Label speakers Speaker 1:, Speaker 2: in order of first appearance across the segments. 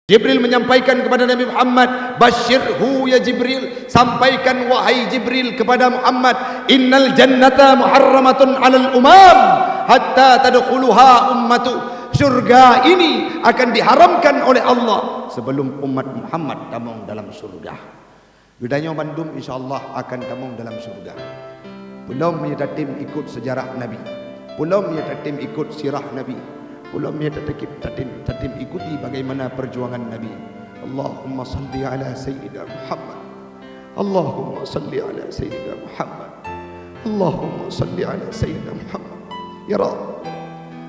Speaker 1: Jibril menyampaikan kepada Nabi Muhammad, "Basyirhu ya Jibril, sampaikan wahai Jibril kepada Muhammad, innal jannata muharramatun 'alal umam hatta tadkhuluha ummatu." Surga ini akan diharamkan oleh Allah sebelum umat Muhammad tamung dalam surga. Bedanya bandum insyaallah akan tamung dalam surga. Belum ya tatim ikut sejarah Nabi. Belum ya tatim ikut sirah Nabi. Belum ya tatim ikuti bagaimana perjuangan Nabi. Allahumma salli ala sayyidina Muhammad. Allahumma salli ala sayyidina Muhammad. Allahumma salli ala sayyidina Muhammad. Ya Rabb,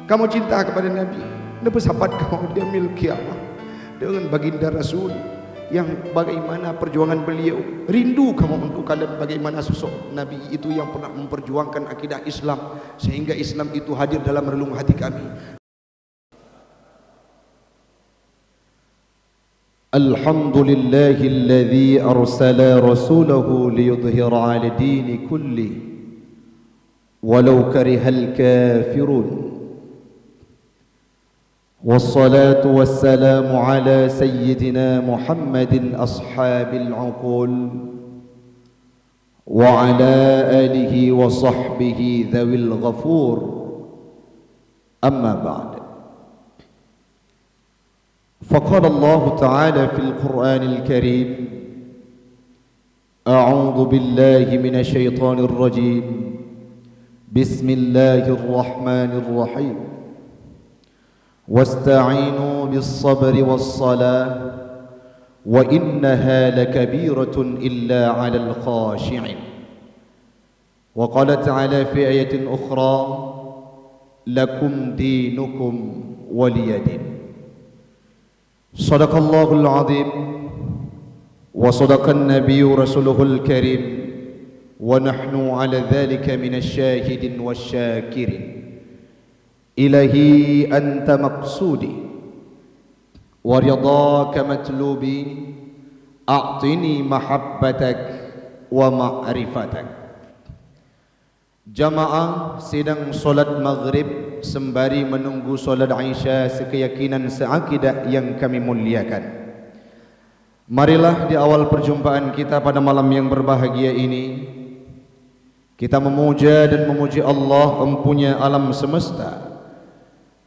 Speaker 1: kamu cinta kepada Nabi, bersahabat kamu dia milki Allah dengan baginda Rasul yang bagaimana perjuangan beliau. Rindu kamu untuk kalian bagaimana sosok Nabi itu yang pernah memperjuangkan akidah Islam sehingga Islam itu hadir dalam relung hati kami. Alhamdulillahilladzi arsala rasulahu liyudhhira 'ala dini kulli walau karihal kafirun. والصلاة والسلام على سيدنا محمد أصحاب العقول وعلى آله وصحبه ذوي الغفور. أما بعد، فقال الله تعالى في القرآن الكريم: أعوذ بالله من الشيطان الرجيم، بسم الله الرحمن الرحيم، واستعينوا بالصبر والصلاة وإنها لكبيرة إلا على الخاشعين. وقال تعالى في آية أخرى: لكم دينكم ولي دين. صدق الله العظيم وصدق النبي رسوله الكريم ونحن على ذلك من الشاهدين والشاكرين. إلهي أنت مقصودي ورضاك مطلوبي، أعطني محبتك ومعرفتك. Jamaah sedang solat maghrib sembari menunggu solat Isya sekeyakinan seakidah yang kami muliakan. Marilah di awal perjumpaan kita pada malam yang berbahagia ini kita memuja dan memuji Allah empunya alam semesta.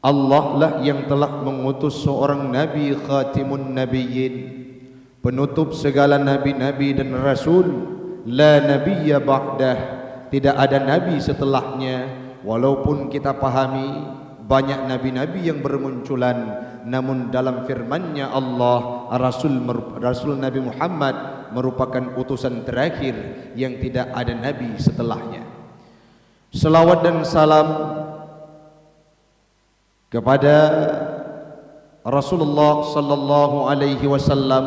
Speaker 1: Allah lah yang telah mengutus seorang Nabi Khatimun Nabiyyin, penutup segala Nabi-Nabi dan Rasul. La nabiyya ba'dah, tidak ada Nabi setelahnya. Walaupun kita pahami banyak Nabi-Nabi yang bermunculan, namun dalam firman-Nya Allah, Rasul Nabi Muhammad merupakan utusan terakhir yang tidak ada Nabi setelahnya. Selawat dan salam kepada Rasulullah sallallahu alaihi wasallam,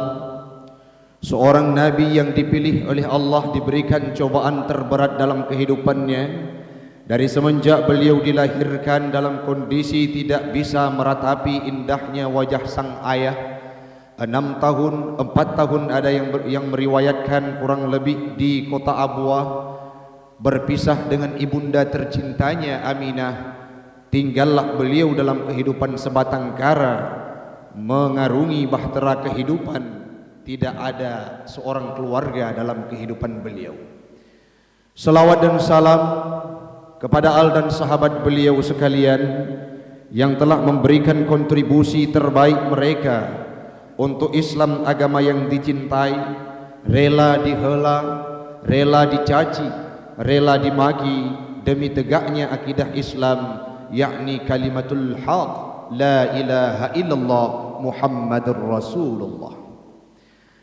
Speaker 1: seorang nabi yang dipilih oleh Allah, diberikan cobaan terberat dalam kehidupannya dari semenjak beliau dilahirkan dalam kondisi tidak bisa meratapi indahnya wajah sang ayah. 4 tahun ada yang meriwayatkan kurang lebih di kota Abwah, berpisah dengan ibunda tercintanya Aminah. Tinggallah beliau dalam kehidupan sebatang kara, mengarungi bahtera kehidupan. Tidak ada seorang keluarga dalam kehidupan beliau. Selawat dan salam kepada al dan sahabat beliau sekalian yang telah memberikan kontribusi terbaik mereka untuk Islam, agama yang dicintai, rela dihela, rela dicaci, rela dimaki demi tegaknya akidah Islam, yakni kalimatul haq, la ilaha illallah Muhammadur Rasulullah.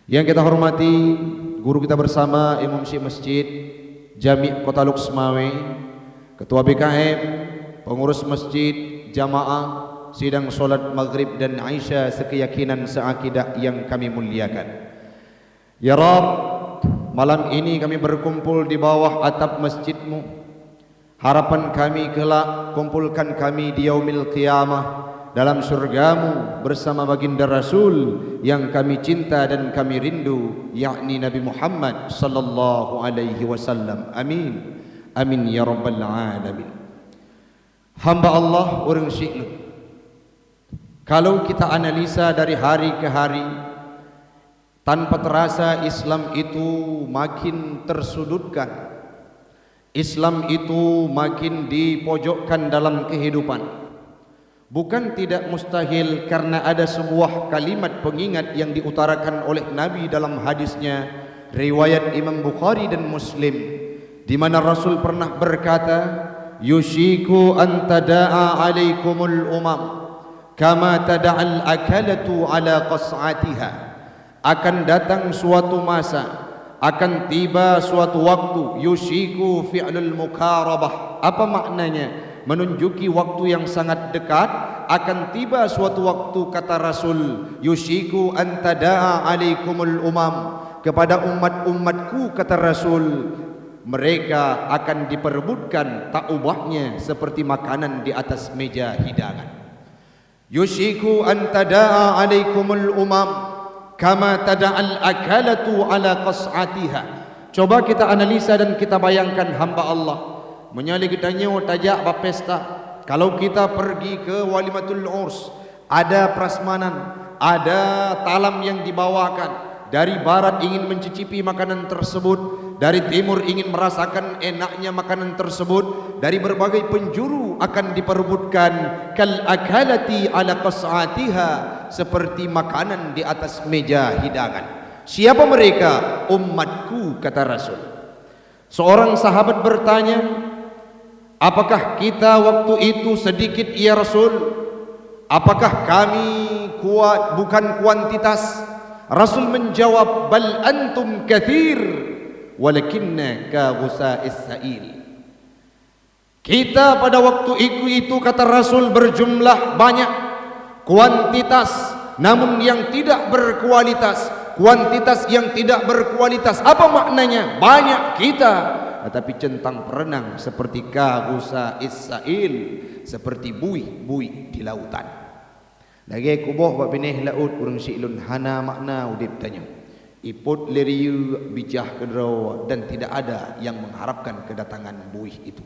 Speaker 1: Yang kita hormati guru kita bersama, Imam Syekh Masjid Jami' Kota Luksmawe, Ketua BKM, pengurus masjid, jamaah sidang solat maghrib dan Isya sekeyakinan seakidah yang kami muliakan. Ya Rabb, malam ini kami berkumpul di bawah atap masjid-Mu. Harapan kami kelak kumpulkan kami di yaumil qiyamah dalam surga-Mu bersama baginda Rasul yang kami cinta dan kami rindu, yakni Nabi Muhammad sallallahu alaihi wasallam. Amin. Amin ya rabbal alamin. Hamba Allah orang syi'lu Kalau kita analisa dari hari ke hari, tanpa terasa Islam itu makin tersudutkan. Islam itu makin dipojokkan dalam kehidupan. Bukan tidak mustahil karena ada sebuah kalimat pengingat yang diutarakan oleh Nabi dalam hadisnya riwayat Imam Bukhari dan Muslim, di mana Rasul pernah berkata, "Yushiku an tada'a 'alaikumul umam kama tada'al akalatu 'ala qas'atiha." Akan datang suatu masa, akan tiba suatu waktu, yushiku fi'lul mukarabah. Apa maknanya? Menunjuki waktu yang sangat dekat. Akan tiba suatu waktu, kata Rasul, yushiku an tada'a 'alaikumul umam, kepada umat-umatku, kata Rasul, mereka akan diperebutkan tak ubahnya seperti makanan di atas meja hidangan. Yushiku an tada'a 'alaikumul umam kama tada'al akalatu 'ala qas'atiha. Coba kita analisa dan kita bayangkan hamba Allah menyali kitanya tajak bapesta. Kalau kita pergi ke walimatul urs, ada prasmanan, ada talam yang dibawakan. Dari barat ingin mencicipi makanan tersebut, dari timur ingin merasakan enaknya makanan tersebut, dari berbagai penjuru akan diperebutkan. Kal akalati ala qas'atiha, seperti makanan di atas meja hidangan. Siapa mereka? Umatku, kata Rasul. Seorang sahabat bertanya, apakah kita waktu itu sedikit ya Rasul? Apakah kami kuat bukan kuantitas? Rasul menjawab, bal antum kathir walakinna ka ghusa'is sa'il. Kita pada waktu itu kata Rasul, berjumlah banyak, kuantitas namun yang tidak berkualitas. Kuantitas yang tidak berkualitas, apa maknanya? Banyak kita, tetapi centang perenang seperti ka ghusa'is sa'il, seperti buih-buih di lautan. Lagi kuboh bab benih laut urang silun hana makna udip tanya. Iput leriu bijah kedraw, dan tidak ada yang mengharapkan kedatangan buih itu.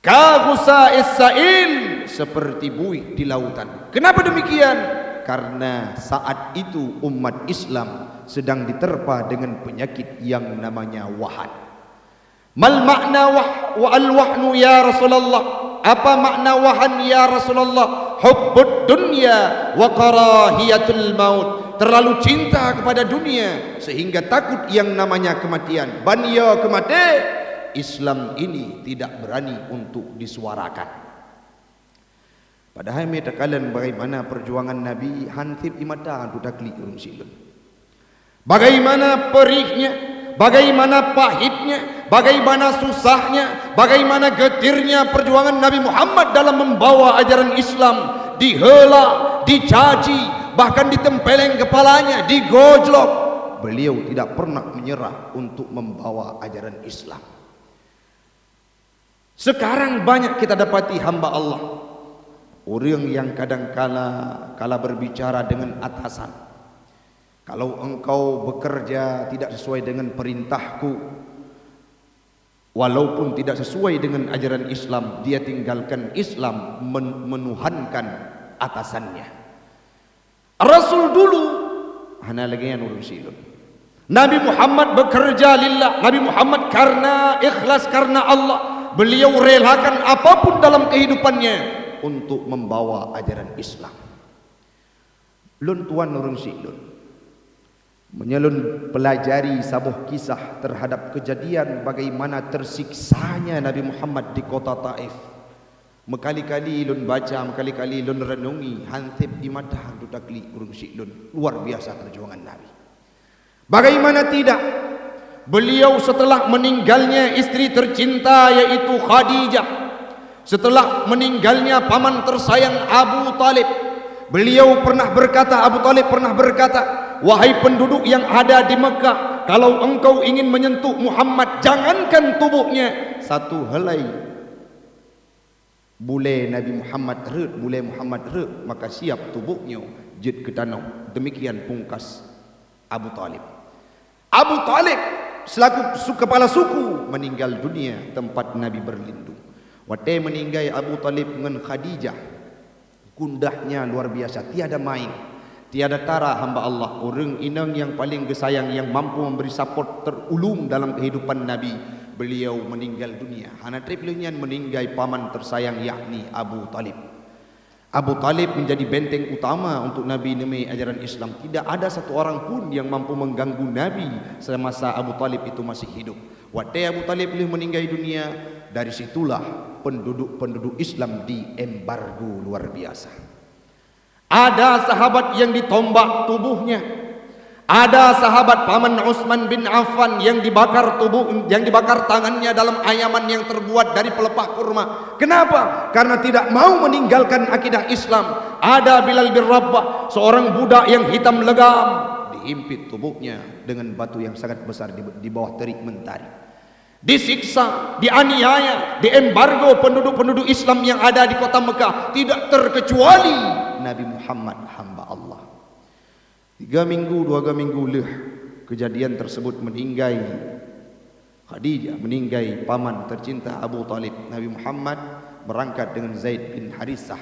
Speaker 1: Ka ghusa'is sa'il, seperti buih di lautan. Kenapa demikian? Karena saat itu umat Islam sedang diterpa dengan penyakit yang namanya wahan. Mal makna wa al-wahnu ya Rasulullah? Apa makna wahan ya Rasulullah? Hubbud dunya wa karahiyatul maut. Terlalu cinta kepada dunia sehingga takut yang namanya kematian. Banyo kematian. Islam ini tidak berani untuk disuarakan. Padahal metakalan bagaimana perjuangan Nabi Hanthib imata tu takli urung silun. Bagaimana perihnya, bagaimana pahitnya, bagaimana susahnya, bagaimana getirnya perjuangan Nabi Muhammad dalam membawa ajaran Islam. Dihela, dicaci, bahkan ditempeleng kepalanya, digojlok. Beliau tidak pernah menyerah untuk membawa ajaran Islam. Sekarang banyak kita dapati hamba Allah, orang yang kadang-kala berbicara dengan atasan. Kalau engkau bekerja tidak sesuai dengan perintahku, walaupun tidak sesuai dengan ajaran Islam, dia tinggalkan Islam, menuhankan atasannya. Rasul dulu hana lagi yang urus silun. Nabi Muhammad bekerja lillah. Nabi Muhammad karena ikhlas, karena Allah. Beliau relakan apapun dalam kehidupannya untuk membawa ajaran Islam. Lun tuan urus silun menyelun pelajari sabuh kisah terhadap kejadian bagaimana tersiksanya Nabi Muhammad di kota Taif. Mekali-kali lun baca, mekali-kali lun renungi Hanthib imadah tu takli urung silun. Luar biasa perjuangan Nabi. Bagaimana tidak? Beliau setelah meninggalnya istri tercinta yaitu Khadijah, setelah meninggalnya paman tersayang Abu Talib, beliau pernah berkata, Abu Talib pernah berkata, wahai penduduk yang ada di Mekah, kalau engkau ingin menyentuh Muhammad, jangankan tubuhnya, satu helai bule Nabi Muhammad bule Muhammad maka siap tubuhnya jid ke tanah. Demikian pungkas Abu Talib. Abu Talib selaku kepala suku meninggal dunia tempat Nabi berlindung. Waktu meninggal Abu Talib dengan Khadijah, Kundahnya luar biasa, tiada main, tiada tara hamba Allah. Orang inang yang paling gesayang, yang mampu memberi support terulung dalam kehidupan Nabi. Beliau meninggal dunia. Hana triplenya meninggal paman tersayang yakni Abu Talib. Abu Talib menjadi benteng utama untuk Nabi demi ajaran Islam. Tidak ada satu orang pun yang mampu mengganggu Nabi semasa Abu Talib itu masih hidup. Waktu Abu Talib beliau meninggal dunia, dari situlah penduduk Islam diembargo luar biasa. Ada sahabat yang ditombak tubuhnya. Ada sahabat paman Utsman bin Affan yang dibakar tangannya dalam ayaman yang terbuat dari pelepah kurma. Kenapa? Karena tidak mau meninggalkan akidah Islam. Ada Bilal bin Rabah, seorang budak yang hitam legam, diimpit tubuhnya dengan batu yang sangat besar di bawah terik mentari. Disiksa, dianiaya, diembargo penduduk-penduduk Islam yang ada di kota Mekah, tidak terkecuali Nabi Muhammad hamba Allah. 2 minggu leh kejadian tersebut meninggai Khadijah, meninggai paman tercinta Abu Talib. Nabi Muhammad berangkat dengan Zaid bin Harithah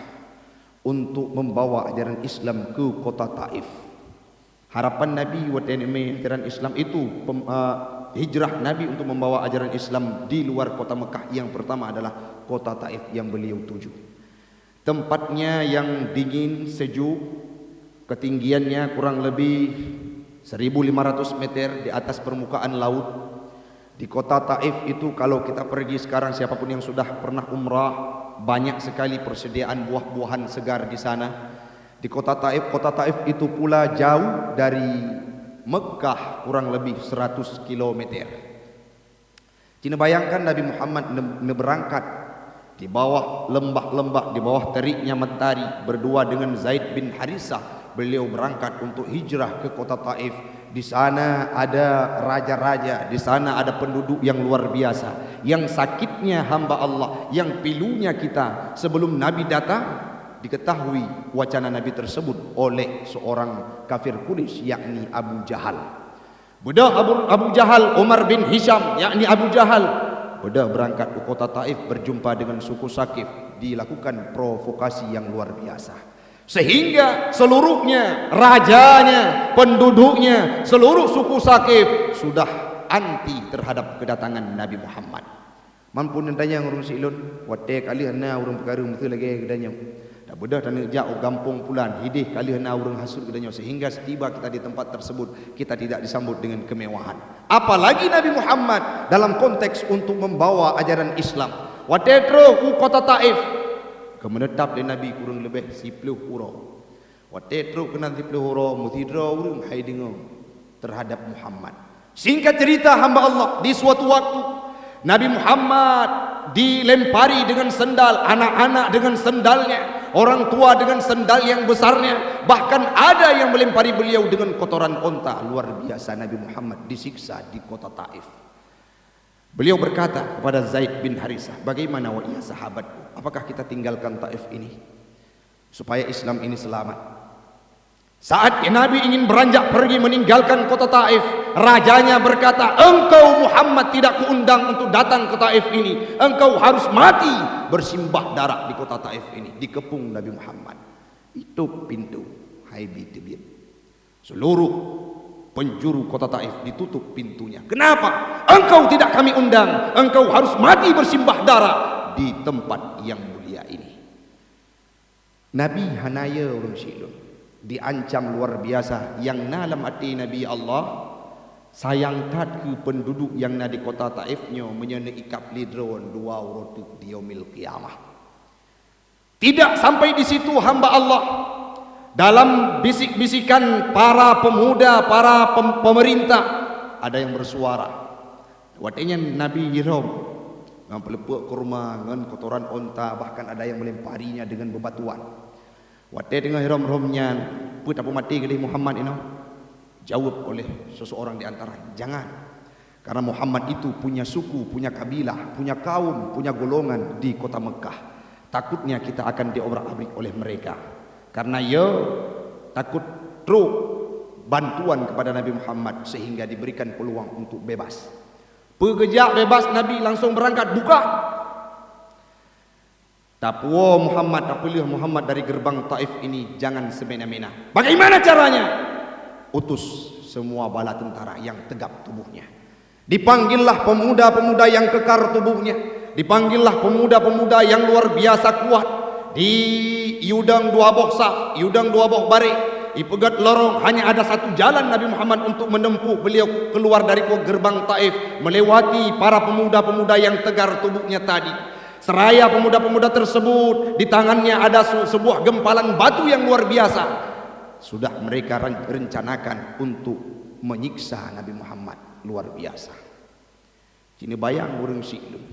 Speaker 1: untuk membawa ajaran Islam ke kota Taif. Harapan Nabi waktu ajaran Islam itu hijrah Nabi untuk membawa ajaran Islam di luar kota Mekah. Yang pertama adalah kota Taif yang beliau tuju. Tempatnya yang dingin, sejuk, ketinggiannya kurang lebih 1.500 meter di atas permukaan laut. Di kota Taif itu kalau kita pergi sekarang, siapapun yang sudah pernah umrah, banyak sekali persediaan buah-buahan segar di sana. Di kota Taif itu pula jauh dari Mekah kurang lebih 100 km. Cina bayangkan Nabi Muhammad berangkat di bawah lembah-lembah, di bawah teriknya mentari, berdua dengan Zaid bin Harithah. Beliau berangkat untuk hijrah ke kota Taif. Di sana ada raja-raja, di sana ada penduduk yang luar biasa. Yang sakitnya hamba Allah, yang pilunya kita, sebelum Nabi datang diketahui wacana Nabi tersebut oleh seorang kafir Quraisy yakni Abu Jahal. Budak Abu Jahal, Umar bin Hisham yakni Abu Jahal, budak berangkat ke kota Taif berjumpa dengan suku Sakif, dilakukan provokasi yang luar biasa. Sehingga seluruhnya, rajanya, penduduknya, seluruh suku Sakif sudah anti terhadap kedatangan Nabi Muhammad. Mampu nentanya urung silun, wate kali hana urung perkara betul lagi kedanya. Dah bedah dan jauh gampung pulan, hidih kali hana urung hasud kedanya. Sehingga setiba kita di tempat tersebut, kita tidak disambut dengan kemewahan. Apalagi Nabi Muhammad dalam konteks untuk membawa ajaran Islam. Wate tro kota Taif, kemenetap di Nabi kurang lebih 10 hurau. Waktu teruk kena 10 hurau, mutidra urung hai dengar terhadap Muhammad. Singkat cerita hamba Allah, di suatu waktu Nabi Muhammad dilempari dengan sendal, anak-anak dengan sendalnya, orang tua dengan sendal yang besarnya, bahkan ada yang melempari beliau dengan kotoran onta. Luar biasa Nabi Muhammad disiksa di kota Taif. Beliau berkata kepada Zaid bin Harithah, bagaimana wahai sahabatku, apakah kita tinggalkan Taif ini supaya Islam ini selamat? Saat Nabi ingin beranjak pergi meninggalkan kota Taif, rajanya berkata, engkau Muhammad tidak kuundang untuk datang ke Taif ini, engkau harus mati bersimbah darah di kota Taif ini. Dikepung Nabi Muhammad. Itu pintu, hai bibit. Seluruh penjuru kota Taif ditutup pintunya. Kenapa? Engkau tidak kami undang, engkau harus mati bersimbah darah di tempat yang mulia ini. Nabi hanaya urung silun, diancam luar biasa. Yang dalam hati Nabi Allah sayang tat ke penduduk yang na di kota Taifnya menyena ikap lidron dua urutuk di yaumil qiyamah. Tidak sampai di situ hamba Allah, dalam bisik-bisikan para pemuda, para pemerintah, ada yang bersuara. Waktunya Nabi Yirom dengan pelepuk kurma, dengan kotoran onta, bahkan ada yang melemparinya dengan bebatuan. Waktu dengan hirom-romnya, put apa mati ke Muhammad ini? Jawab oleh seseorang di antara, jangan. Karena Muhammad itu punya suku, punya kabilah, punya kaum, punya golongan di kota Mekah. Takutnya kita akan diobrak-abrik oleh mereka. Karena ia takut truk bantuan kepada Nabi Muhammad sehingga diberikan peluang untuk bebas. Pekejap bebas, Nabi langsung berangkat buka. Tapuo Muhammad, apilih Muhammad dari gerbang Taif ini, jangan semena-mena. Bagaimana caranya? Utus semua bala tentara yang tegap tubuhnya. Dipanggillah pemuda-pemuda yang kekar tubuhnya. Dipanggillah pemuda-pemuda yang luar biasa kuat. Di Yudang dua boh saf, Yudang dua boh bare, ipegat lorong. Hanya ada satu jalan Nabi Muhammad untuk menempuh beliau keluar dari gerbang Taif, melewati para pemuda-pemuda yang tegar tubuhnya tadi. Seraya pemuda-pemuda tersebut, di tangannya ada sebuah gempalan batu yang luar biasa. Sudah mereka rencanakan untuk menyiksa Nabi Muhammad luar biasa. Cini bayang urang siklum.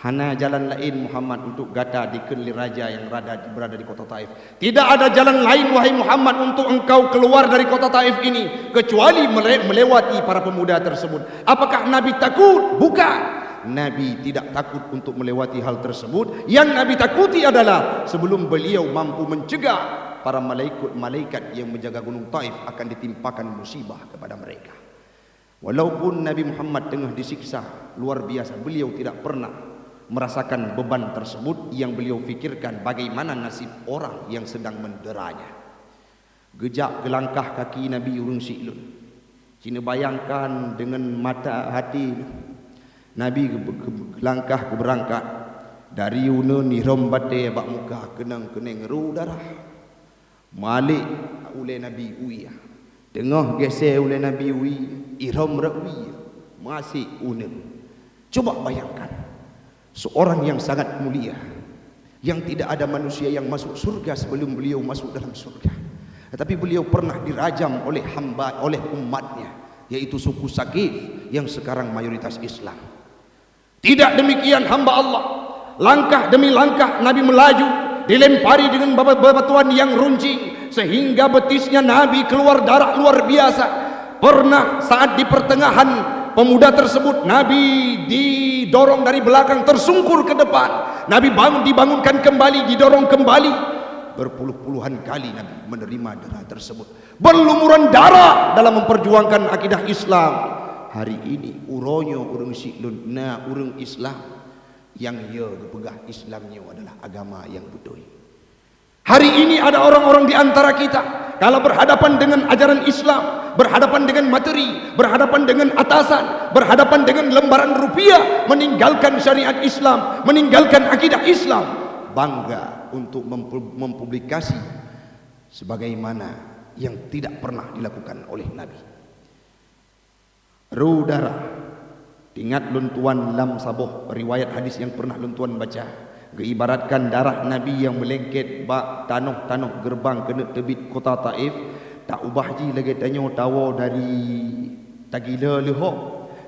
Speaker 1: Hana jalan lain Muhammad untuk gata di kenli raja yang berada di kota Taif. Tidak ada jalan lain wahai Muhammad untuk engkau keluar dari kota Taif ini kecuali melewati para pemuda tersebut. Apakah Nabi takut? Bukan. Nabi tidak takut untuk melewati hal tersebut. Yang Nabi takuti adalah sebelum beliau mampu mencegah para malaikat yang menjaga gunung Taif akan ditimpakan musibah kepada mereka. Walaupun Nabi Muhammad tengah disiksa luar biasa, beliau tidak pernah merasakan beban tersebut. Yang beliau fikirkan bagaimana nasib orang yang sedang menderanya. Gejak gelangkah kaki Nabi urung siklun. Cina bayangkan dengan mata hati Nabi langkah berangkat dari Unun ihram bate bak muka kenang keneng ru darah malik oleh Nabi uia tengah geser oleh Nabi ui ihram rawi masih Unun. Coba bayangkan seorang yang sangat mulia, yang tidak ada manusia yang masuk surga sebelum beliau masuk dalam surga, tetapi beliau pernah dirajam oleh umatnya, yaitu suku Saqif yang sekarang mayoritas Islam. Tidak demikian hamba Allah. Langkah demi langkah Nabi melaju, dilempari dengan bebatuan yang runcing sehingga betisnya Nabi keluar darah luar biasa. Pernah saat di pertengahan pemuda tersebut, Nabi didorong dari belakang tersungkur ke depan. Nabi dibangunkan kembali, didorong kembali. Berpuluh-puluhan kali Nabi menerima darah tersebut. Berlumuran darah dalam memperjuangkan akidah Islam. Hari ini uronyo urang siklun na urang Islam yang ia pegah Islamnya adalah agama yang betul. Hari ini ada orang-orang di antara kita kalau berhadapan dengan ajaran Islam, berhadapan dengan materi, berhadapan dengan atasan, berhadapan dengan lembaran rupiah, meninggalkan syariat Islam, meninggalkan akidah Islam, bangga untuk mempublikasi sebagaimana yang tidak pernah dilakukan oleh Nabi. Ru darah, ingat luntuan lam saboh, riwayat hadis yang pernah luntuan baca, geibaratkan darah Nabi yang melengket bak tanah gerbang kena tebit kota Taif. Tak ubah ji lagi tanyo tawo dari tagila lehok,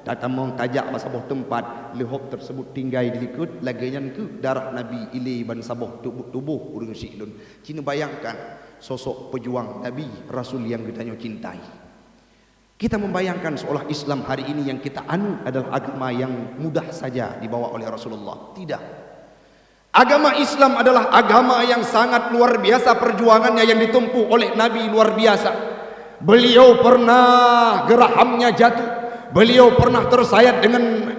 Speaker 1: tak tamong tajak ba saboh tempat lehok tersebut tinggai dilikut lagian ke darah Nabi ile ban saboh tubuh urang siklun. Cina bayangkan sosok pejuang Nabi Rasul yang kita cintai. Kita membayangkan seolah Islam hari ini yang kita anut adalah agama yang mudah saja dibawa oleh Rasulullah. Tidak. Agama Islam adalah agama yang sangat luar biasa perjuangannya yang ditempuh oleh Nabi luar biasa. Beliau pernah gerahamnya jatuh. Beliau pernah tersayat dengan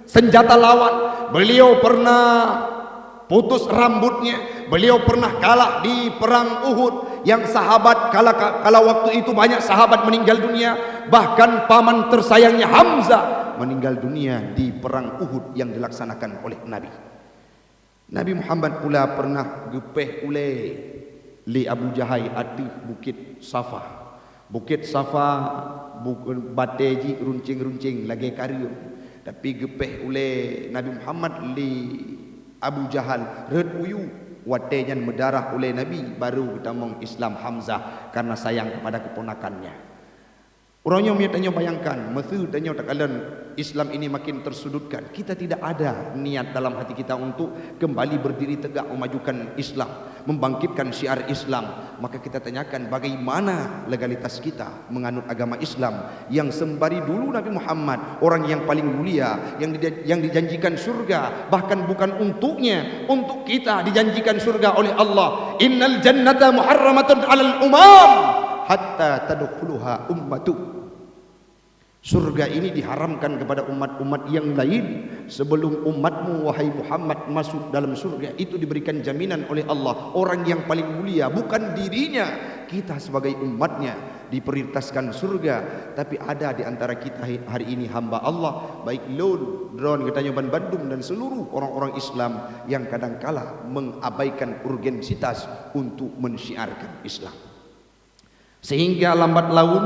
Speaker 1: senjata lawan. Beliau pernah putus rambutnya. Beliau pernah kalah di perang Uhud yang sahabat kala waktu itu banyak sahabat meninggal dunia. Bahkan paman tersayangnya Hamzah meninggal dunia di perang Uhud yang dilaksanakan oleh Nabi. Nabi Muhammad pula pernah gepeh oleh li Abu Jahai ati Bukit Safa. Bukit Safa bateji runcing-runcing lagi karyo. Tapi gepeh oleh Nabi Muhammad li Abu Jahal red uyu watejan mendarah oleh Nabi baru utamong Islam Hamzah karena sayang kepada keponakannya. Orangnya tanya bayangkan, mesu tanya takalan Islam ini makin tersudutkan. Kita tidak ada niat dalam hati kita untuk kembali berdiri tegak memajukan Islam, membangkitkan syiar Islam. Maka kita tanyakan bagaimana legalitas kita menganut agama Islam yang sembari dulu Nabi Muhammad orang yang paling mulia, yang dijanjikan surga, bahkan bukan untuknya, untuk kita dijanjikan surga oleh Allah. Innal jannata muharramatun 'alal umam hatta tadkhuluha ummatu. Surga ini diharamkan kepada umat-umat yang lain sebelum umatmu wahai Muhammad masuk dalam surga itu diberikan jaminan oleh Allah, orang yang paling mulia bukan dirinya, kita sebagai umatnya diprioritaskan surga. Tapi ada di antara kita hari ini hamba Allah, baik Lon, Dron, Gedanyoban Bandung dan seluruh orang-orang Islam yang kadangkala mengabaikan urgensitas untuk mensyiarkan Islam, sehingga lambat laun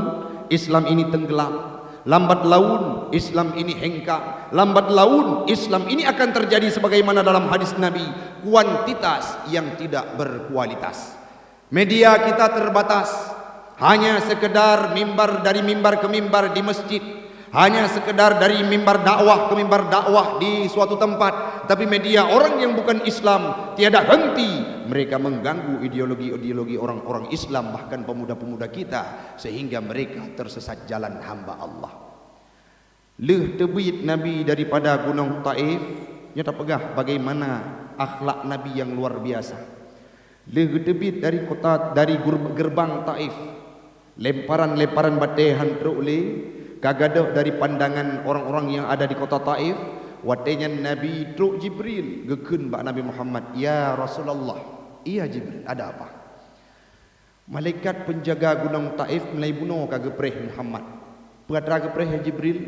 Speaker 1: Islam ini tenggelam, lambat laun Islam ini hengkang, lambat laun Islam ini akan terjadi sebagaimana dalam hadis Nabi, kuantitas yang tidak berkualitas. Media kita terbatas, hanya sekedar mimbar dari mimbar ke mimbar di masjid, hanya sekedar dari mimbar dakwah ke mimbar dakwah di suatu tempat. Tapi media orang yang bukan Islam tiada henti, mereka mengganggu ideologi-ideologi orang-orang Islam, bahkan pemuda-pemuda kita, sehingga mereka tersesat jalan hamba Allah. Leh tebit Nabi daripada Gunung Taif, nyata pegah bagaimana akhlak Nabi yang luar biasa. Leh tebit dari gerbang Taif, lemparan-lemparan batahan terole kagadah dari pandangan orang-orang yang ada di kota Taif. Watenya Nabi truk Jibril gekun bak Nabi Muhammad, ya Rasulullah. Iya Jibril, ada apa? Malaikat penjaga gunung Taif mulai bunuh kagepreh Muhammad. Pengatara gepreh Jibril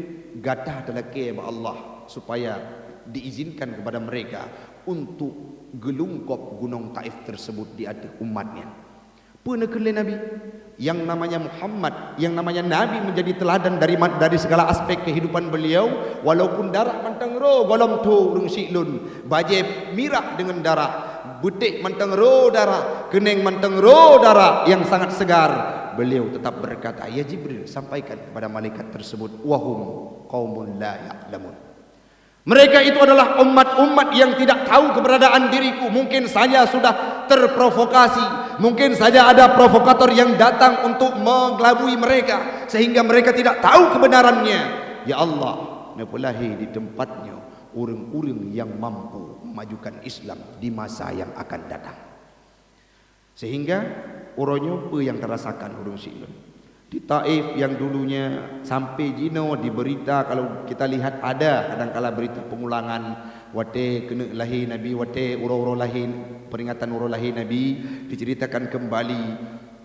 Speaker 1: gatah telake ba Allah supaya diizinkan kepada mereka untuk gelungkop gunung Taif tersebut di atas umatnya. Penekele Nabi yang namanya Muhammad, yang namanya Nabi menjadi teladan dari segala aspek kehidupan beliau. Walaupun darah mantang ro golom tu urang silun, baje mirah dengan darah, butik mantang ro darah, keneng mantang ro darah yang sangat segar, beliau tetap berkata, ya Jibril, sampaikan kepada malaikat tersebut, wahum qaumun la ya'lamun. Mereka itu adalah umat-umat yang tidak tahu keberadaan diriku. Mungkin saja sudah terprovokasi, mungkin saja ada provokator yang datang untuk mengelabui mereka sehingga mereka tidak tahu kebenarannya. Ya Allah, nepulahi di tempatnya orang-orang yang mampu memajukan Islam di masa yang akan datang. Sehingga uronyo apa yang terasakan urung silun di Taif yang dulunya sampai jino diberita, kalau kita lihat ada kadang-kala berita pengulangan wate kena lahir Nabi, wate uro-uro lahir, peringatan uro lahir Nabi, diceritakan kembali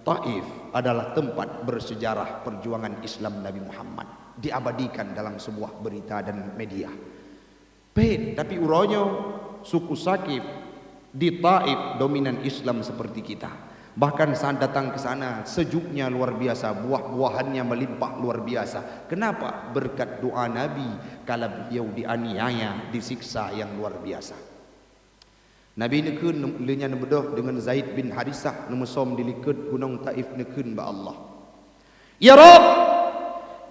Speaker 1: Taif adalah tempat bersejarah perjuangan Islam Nabi Muhammad, diabadikan dalam sebuah berita dan media. Tapi uronyo suku Sakif di Taif dominan Islam seperti kita. Bahkan saat datang ke sana sejuknya luar biasa, buah-buahannya melimpah luar biasa. Kenapa? Berkat doa Nabi kala beliau dianiaya, disiksa yang luar biasa. Nabi nekun lenya nebedoh dengan Zaid bin Harisah nemesom dilikut gunung Taif nekun ba Allah. Ya Rabb,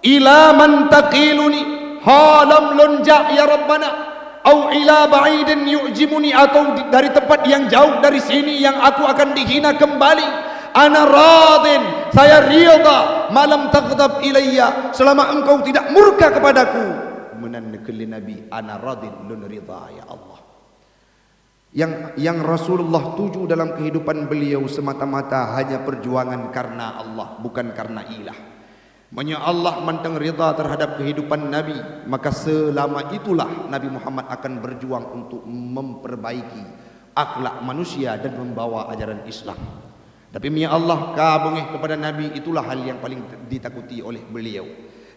Speaker 1: ila man taqiluni halam lonja ya Rabbana. Au ila ba'idin yu'jimuni, atau dari tempat yang jauh dari sini yang aku akan dihina kembali. Ana radin, saya rida, malam taghdab ilayya, selama engkau tidak murka kepadaku. Menanekeli Nabi, ana radin lun ridha ya Allah. Yang Rasulullah tuju dalam kehidupan beliau semata-mata hanya perjuangan karena Allah, bukan karena ilah. Manya Allah manteng rida terhadap kehidupan Nabi, maka selama itulah Nabi Muhammad akan berjuang untuk memperbaiki akhlak manusia dan membawa ajaran Islam. Tapi manya Allah kabungih kepada Nabi, itulah hal yang paling ditakuti oleh beliau.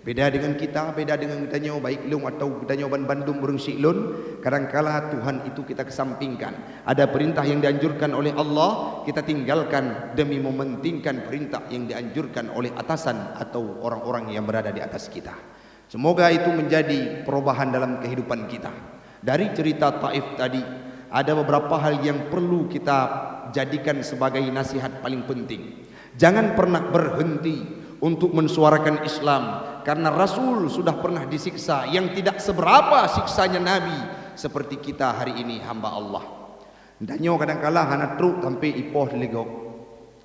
Speaker 1: Beda dengan kita, beda dengan Gedanyo baik Lung atau Gedanyoban Bandung burung Siklun. Kadangkala Tuhan itu kita kesampingkan. Ada perintah yang dianjurkan oleh Allah, kita tinggalkan demi mementingkan perintah yang dianjurkan oleh atasan atau orang-orang yang berada di atas kita. Semoga itu menjadi perubahan dalam kehidupan kita. Dari cerita Taif tadi, ada beberapa hal yang perlu kita jadikan sebagai nasihat paling penting. Jangan pernah berhenti untuk mensuarakan Islam, karena Rasul sudah pernah disiksa yang tidak seberapa siksanya Nabi seperti kita hari ini hamba Allah. Danyo kadang-kala hana truk sampai ipoh legok,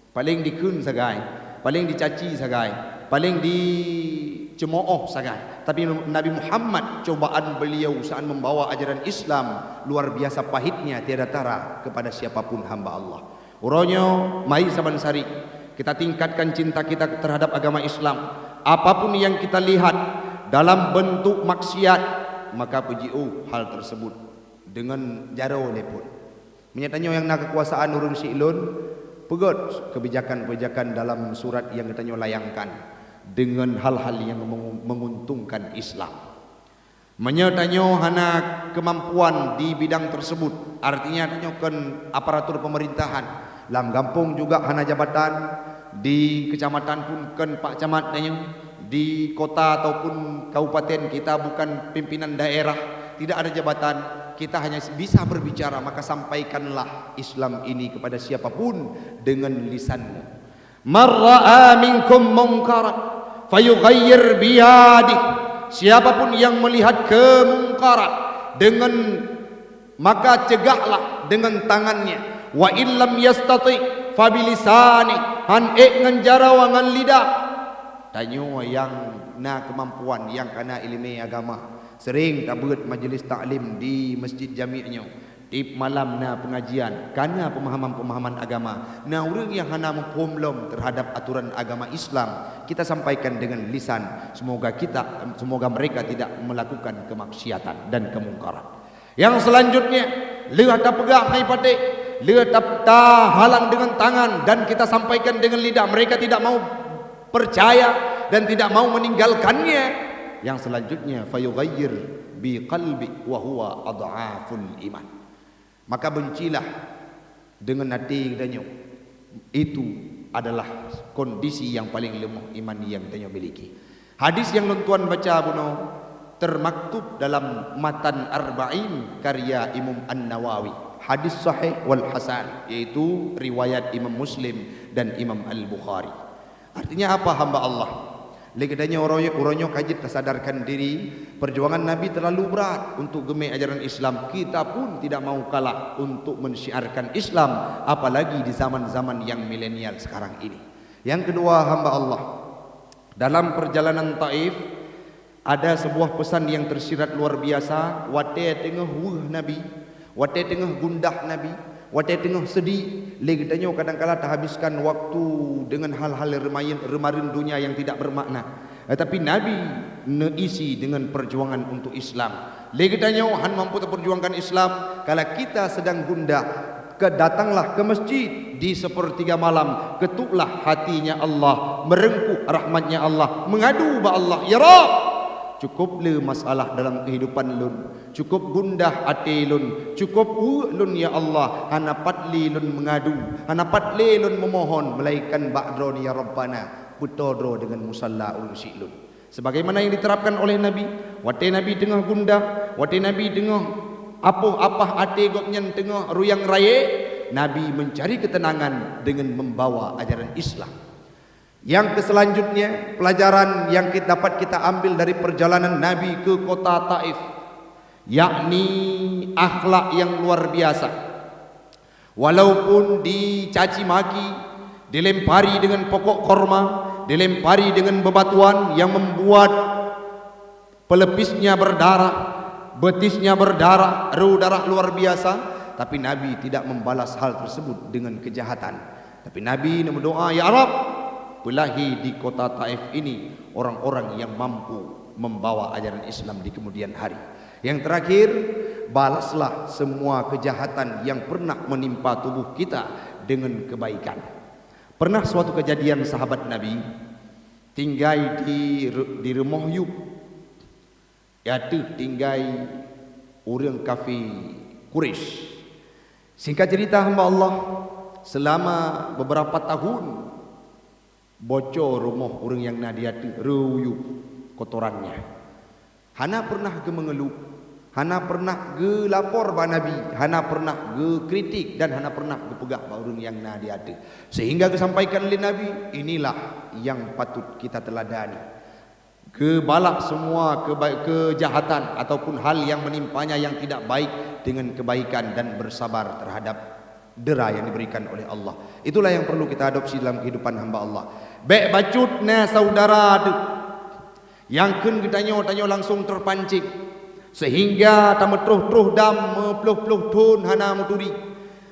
Speaker 1: paling dikun sagai, paling dicaci sagai, paling dicemooh sagai. Tapi Nabi Muhammad, cobaan beliau saat membawa ajaran Islam luar biasa pahitnya, tiada tara kepada siapapun hamba Allah. Uronyo mai sabansari, kita tingkatkan cinta kita terhadap agama Islam. Apapun yang kita lihat dalam bentuk maksiat, maka puji hal tersebut dengan jaro lepun. Menyatanya yang nak kekuasaan urung silun pegot kebijakan-kebijakan dalam surat yang katanya layangkan dengan hal-hal yang menguntungkan Islam. Menyatanya hana kemampuan di bidang tersebut, artinya tanyakan aparatur pemerintahan. Dalam kampung juga hana jabatan, di kecamatan pun kan Pak Camat tanya, di kota ataupun kabupaten kita bukan pimpinan daerah, tidak ada jabatan, kita hanya bisa berbicara, maka sampaikanlah Islam ini kepada siapapun dengan lisanmu. Man ra'a minkum munkaran fayughayyir biyadihi. Siapapun yang melihat kemungkaran dengan, maka cegahlah dengan tangannya. Wa illam yastati fa bilisani, han nganjara wangan lidah. Tanyo yang na kemampuan yang kana ilmu agama, sering tabut majlis taklim di masjid jami'nya, tip malam na pengajian karena pemahaman-pemahaman agama. Nah, orang yang hana mempomlom terhadap aturan agama Islam, kita sampaikan dengan lisan. Semoga mereka tidak melakukan kemaksiatan dan kemungkaran. Yang selanjutnya, lihat pegah hai pate, lihat halang dengan tangan dan kita sampaikan dengan lidah. Mereka tidak mau percaya dan tidak mau meninggalkannya. Yang selanjutnya, fayughayyir bi qalbi wa huwa adhaful iman. Maka bencilah dengan hati danyo. Itu adalah kondisi yang paling lemah iman yang danyo miliki. Hadis yang tuan baca buno termaktub dalam matan arba'in karya Imam An-Nawawi. Hadis sahih wal hasan, yaitu riwayat Imam Muslim dan Imam Al-Bukhari. Artinya apa hamba Allah? Legadanya orang-orang kajit kesadarkan diri, perjuangan Nabi terlalu berat untuk gemai ajaran Islam. Kita pun tidak mau kalah untuk mensyiarkan Islam, apalagi di zaman-zaman yang milenial sekarang ini. Yang kedua hamba Allah, dalam perjalanan Taif ada sebuah pesan yang tersirat luar biasa. Wate tengah Nabi, wate tengah gundah Nabi, wate tengah sedih. Legadanya kadang-kala terhabiskan waktu dengan hal-hal remarin dunia yang tidak bermakna. Tetapi Nabi neisi dengan perjuangan untuk Islam. Legadanya han mampu terperjuangkan Islam. Kalau kita sedang gundah, datanglah ke masjid di sepertiga malam, ketuklah hatinya Allah, merengkuh rahmatnya Allah, mengadu ba Allah, ya Rabb, cukup le masalah dalam kehidupan lun, cukup gundah hati lun, cukup lun ya Allah, hanapat li lun mengadu, hanapat li lun memohon, melainkan ba'dron ya Rabbana, putodro dengan musalla ursi lun. Sebagaimana yang diterapkan oleh Nabi, wate Nabi tengah gundah, wate Nabi tengah apa hati gopnya tengah ruyang raya, Nabi mencari ketenangan dengan membawa ajaran Islam. Yang selanjutnya, pelajaran yang dapat kita ambil dari perjalanan Nabi ke kota Taif, yakni akhlak yang luar biasa. Walaupun dicaci maki, dilempari dengan pokok korma, dilempari dengan bebatuan yang membuat pelepisnya berdarah, betisnya berdarah, darah luar biasa, tapi Nabi tidak membalas hal tersebut dengan kejahatan. Tapi Nabi berdoa, ya Rabb, belahi di kota Taif ini orang-orang yang mampu membawa ajaran Islam di kemudian hari. Yang terakhir, balaslah semua kejahatan yang pernah menimpa tubuh kita dengan kebaikan. Pernah suatu kejadian sahabat Nabi tinggal di rumah Yub, yaitu tinggal orang kafir Quraisy. Singkat cerita hamba Allah, selama beberapa tahun bocor rumah orang yang nadia tu ruyuk kotorannya. Hana pernah ke mengeluh, hana pernah ke lapor ba Nabi, hana pernah ke kritik dan hana pernah ke pegah ba orang yang nadia tu. Sehingga disampaikan oleh Nabi, inilah yang patut kita teladani. Kebalak semua kejahatan ataupun hal yang menimpanya yang tidak baik dengan kebaikan dan bersabar terhadap dera yang diberikan oleh Allah. Itulah yang perlu kita adopsi dalam kehidupan hamba Allah. Baik bacutnya saudara tu, yang kun kita tanya langsung terpancing, sehingga tametruh dam mepluh tun hana muturi.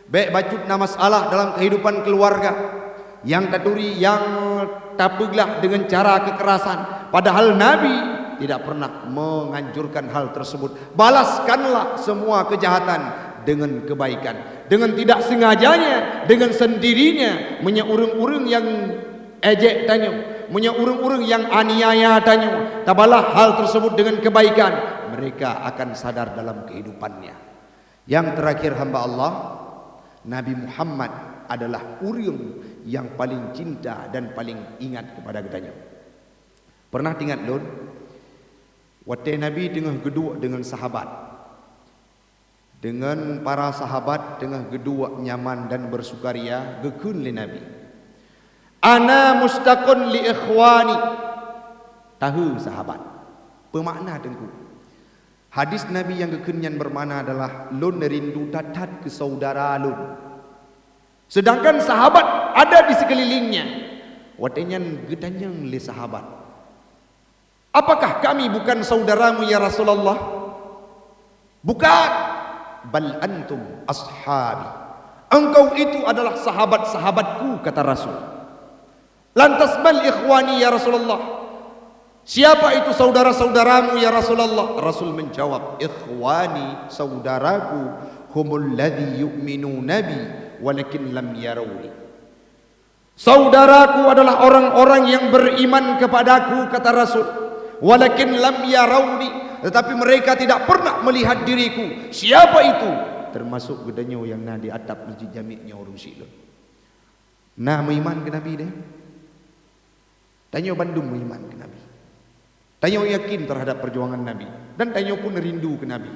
Speaker 1: Baik bacutna masalah dalam kehidupan keluarga, yang taturi yang tapeglah dengan cara kekerasan. Padahal Nabi tidak pernah menganjurkan hal tersebut. Balaskanlah semua kejahatan dengan kebaikan. Dengan tidak sengajanya, dengan sendirinya, punya urang-urang yang ejek tanya, punya urang-urang yang aniaya tanya, tabalah hal tersebut dengan kebaikan, mereka akan sadar dalam kehidupannya. Yang terakhir hamba Allah, Nabi Muhammad adalah urang yang paling cinta dan paling ingat kepada kitanya. Pernah ingat lun, waktu Nabi tengah gedua dengan sahabat, dengan para sahabat tengah gedua nyaman dan bersukaria, gekun li Nabi, ana mustaqun li ikhwani. Tahu sahabat pemakna tengku hadis Nabi yang kekenyan bermakna adalah lun rindu tatat ke saudara lun, sedangkan sahabat ada di sekelilingnya. Watenya gedanyang li sahabat, apakah kami bukan saudaramu ya Rasulullah? Bukan, bal antum ashabi, engkau itu adalah sahabat-sahabatku, kata Rasul. Lantas bal ikhwani ya Rasulullah, siapa itu saudara-saudaramu ya Rasulullah? Rasul menjawab, ikhwani, saudaraku, humul ladzi yu'minuna bi walakin lam yarawni. Saudaraku adalah orang-orang yang beriman kepadaku, kata Rasul, walakin lam yarawni, tetapi mereka tidak pernah melihat diriku. Siapa itu? Termasuk gedanyo yang na di atap masjid jami'nya orang silon. Nah, beriman ke Nabi deh. Tanyo Bandung beriman ke Nabi. Tanyo yakin terhadap perjuangan Nabi, dan tanyo pun rindu ke Nabi.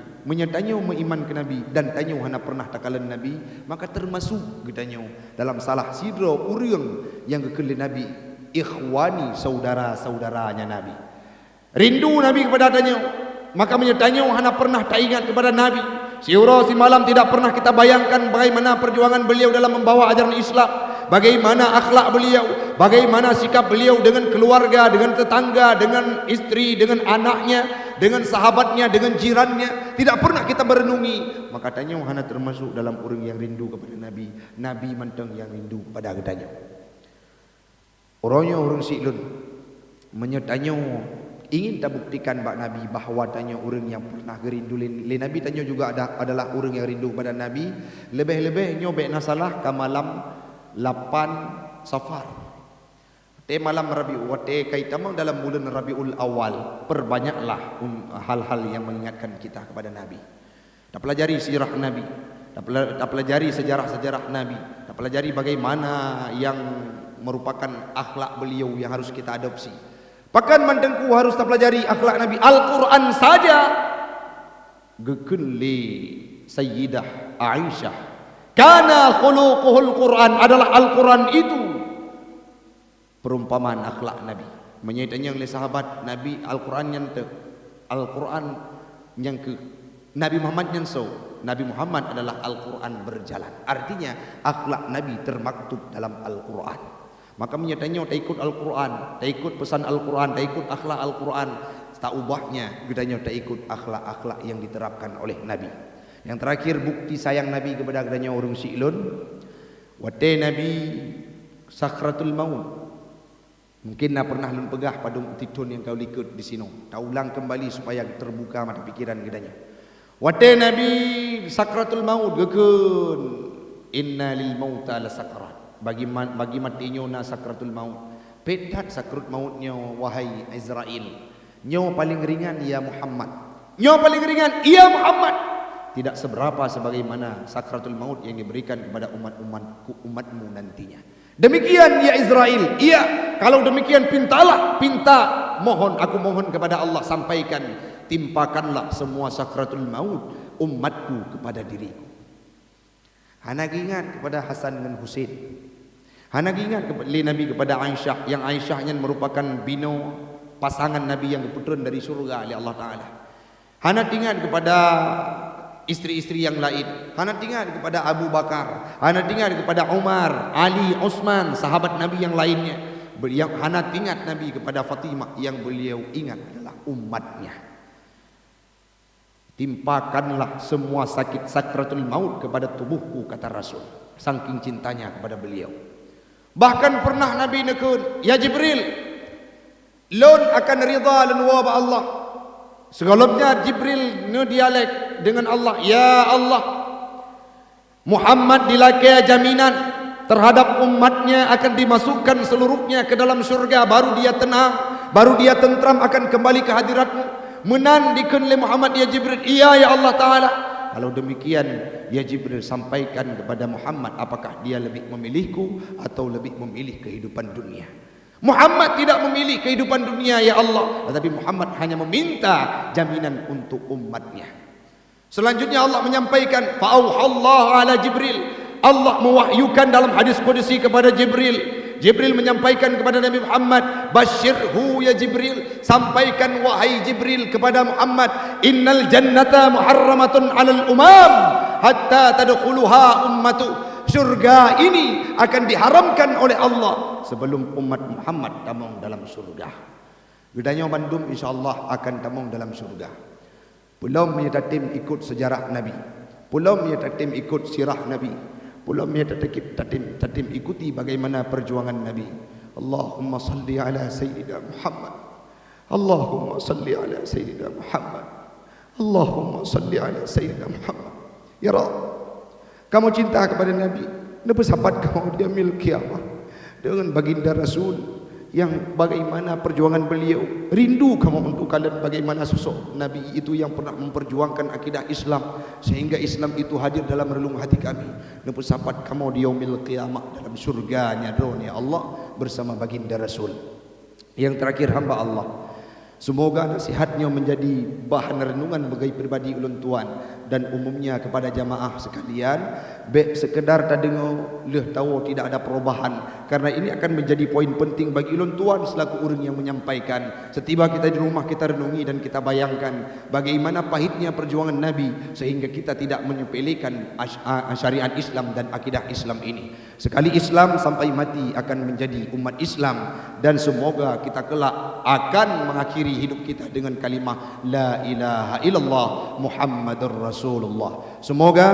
Speaker 1: Tanyo beriman ke Nabi, dan tanyo hana pernah takalan Nabi, maka termasuk gedanyo dalam salah sidro urang yang kekeli Nabi, ikhwani, saudara-saudaranya Nabi. Rindu Nabi kepada tanyo, maka tanyo hana pernah tak ingat kepada Nabi. Siura si malam tidak pernah kita bayangkan bagaimana perjuangan beliau dalam membawa ajaran Islam, bagaimana akhlak beliau, bagaimana sikap beliau dengan keluarga, dengan tetangga, dengan istri, dengan anaknya, dengan sahabatnya, dengan jirannya. Tidak pernah kita merenungi. Maka tanyo hana termasuk dalam orang yang rindu kepada Nabi. Nabi manteng yang rindu kepada tanyo. Orangnya orang silun menyetanyo ingin tak buktikan bak Nabi bahawa tanya orang yang pernah gerindu le Nabi, tanya juga adalah orang yang rindu pada Nabi. Lebih-lebih nyobek nasalah ke malam 8 Safar. Te malam Rabiul Wate kaitamang dalam bulan Rabiul Awal, perbanyaklah hal-hal yang mengingatkan kita kepada Nabi. Tak pelajari sirah Nabi, tak pelajari sejarah-sejarah Nabi, tak pelajari bagaimana yang merupakan akhlak beliau yang harus kita adopsi. Bahkan mandengku harus tak pelajari akhlak Nabi. Al-Quran saja gekun li Sayyidah Aisyah, kana khuluquhul Quran, adalah Al-Quran itu perumpamaan akhlak Nabi. Menyitanya oleh sahabat Nabi, Al-Quran yang ke Nabi Muhammad yang Nabi Muhammad adalah Al-Quran berjalan. Artinya akhlak Nabi termaktub dalam Al-Quran. Maka menyatanya tak ikut Al-Quran, tak ikut pesan Al-Quran, tak ikut akhlak Al-Quran, tak ubahnya gedanya tak ikut akhlak-akhlak yang diterapkan oleh Nabi. Yang terakhir bukti sayang Nabi kepada gedanya orang silun, waktu Nabi sakratul maut. Mungkin nak pernah lun pegah pada titun yang kau likut di sini. Tak ulang kembali supaya terbuka mata pikiran gedanya. Waktu Nabi sakratul maut gekun, inna lil mauta la sakarat. Bagi matinya na sakratul maut. Petat sakrat mautnya wahai Israel. Nyo paling ringan ya Muhammad. Nyo paling ringan ya Muhammad. Tidak seberapa sebagaimana sakratul maut yang diberikan kepada umatmu nantinya. Demikian ya Israel. Iya, kalau demikian aku mohon kepada Allah, sampaikan, timpakanlah semua sakratul maut umatku kepada diriku. Hanak ingat kepada Hasan dan Husain. Hanak ingat kepada Nabi kepada Aisyah, yang Aisyahnya merupakan bino pasangan Nabi yang diputrun dari surga oleh Allah Ta'ala. Hanak ingat kepada istri-istri yang lain. Hanak ingat kepada Abu Bakar. Hanak ingat kepada Umar, Ali, Utsman, sahabat Nabi yang lainnya. Yang hanak ingat Nabi kepada Fatimah, yang beliau ingat adalah umatnya. Timpakanlah semua sakit sakratul maut kepada tubuhku, kata Rasul, saking cintanya kepada beliau. Bahkan pernah Nabi nekun, ya Jibril, lon akan rida lan wa ba Allah. Segalanya Jibril ne dialek dengan Allah, ya Allah, Muhammad dilakai jaminan terhadap umatnya akan dimasukkan seluruhnya ke dalam syurga, baru dia tenang, baru dia tentram akan kembali ke hadiratmu. Menandikan oleh Muhammad, ya Jibril, iya ya Allah Ta'ala. Kalau demikian, ya Jibril, sampaikan kepada Muhammad apakah dia lebih memilihku atau lebih memilih kehidupan dunia. Muhammad tidak memilih kehidupan dunia ya Allah, tetapi Muhammad hanya meminta jaminan untuk umatnya. Selanjutnya Allah menyampaikan, fa'auhallahu ala Jibril. Allah mewahyukan dalam hadis qudsi kepada Jibril. Jibril menyampaikan kepada Nabi Muhammad, basyirhu ya Jibril, sampaikan wahai Jibril kepada Muhammad, innal jannata muharramatun 'alal umam hatta tadkhuluha ummatu. Surga ini akan diharamkan oleh Allah sebelum umat Muhammad tamung dalam surga. Gedanya bandum insyaallah akan tamung dalam surga. Belum ya tatim ikut sejarah Nabi, belum ya tatim ikut sirah Nabi, belum ya tatim ikuti bagaimana perjuangan Nabi. Allahumma salli ala sayyidina Muhammad, Allahumma salli ala sayyidina Muhammad, Allahumma salli ala sayyidina Muhammad. Ya Rabb, kamu cinta kepada Nabi, kenapa sahabat kamu di yaumil qiyamah dengan baginda Rasul yang bagaimana perjuangan beliau, rindu kamu untuk kalian bagaimana sosok Nabi itu yang pernah memperjuangkan akidah Islam sehingga Islam itu hadir dalam relung hati kami. Kenapa sahabat kamu di yaumil qiyamah dalam surganya dunia Allah bersama baginda Rasul. Yang terakhir, hamba Allah, semoga nasihatnya menjadi bahan renungan bagi pribadi ulun tuan dan umumnya kepada jamaah sekalian. Sekedar tak dengar leh tahu tidak ada perubahan, karena ini akan menjadi poin penting bagi ulun tuan selaku orang yang menyampaikan. Setiba kita di rumah, kita renungi dan kita bayangkan bagaimana pahitnya perjuangan Nabi sehingga kita tidak menyepelekan syariat Islam dan akidah Islam ini. Sekali Islam sampai mati akan menjadi umat Islam, dan semoga kita kelak akan mengakhiri hidup kita dengan kalimah la ilaha illallah Muhammadur Rasulullah. Semoga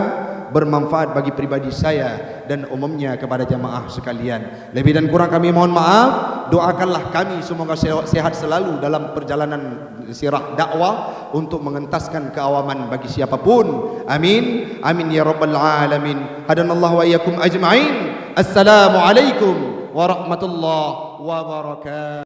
Speaker 1: bermanfaat bagi pribadi saya dan umumnya kepada jamaah sekalian. Lebih dan kurang kami mohon maaf. Doakanlah kami semoga sehat selalu dalam perjalanan sirah dakwah untuk mengentaskan keawaman bagi siapapun. Amin. Amin ya rabbal alamin. Hadanallahu wa iyyakum ajma'in. Assalamualaikum warahmatullahi wabarakatuh.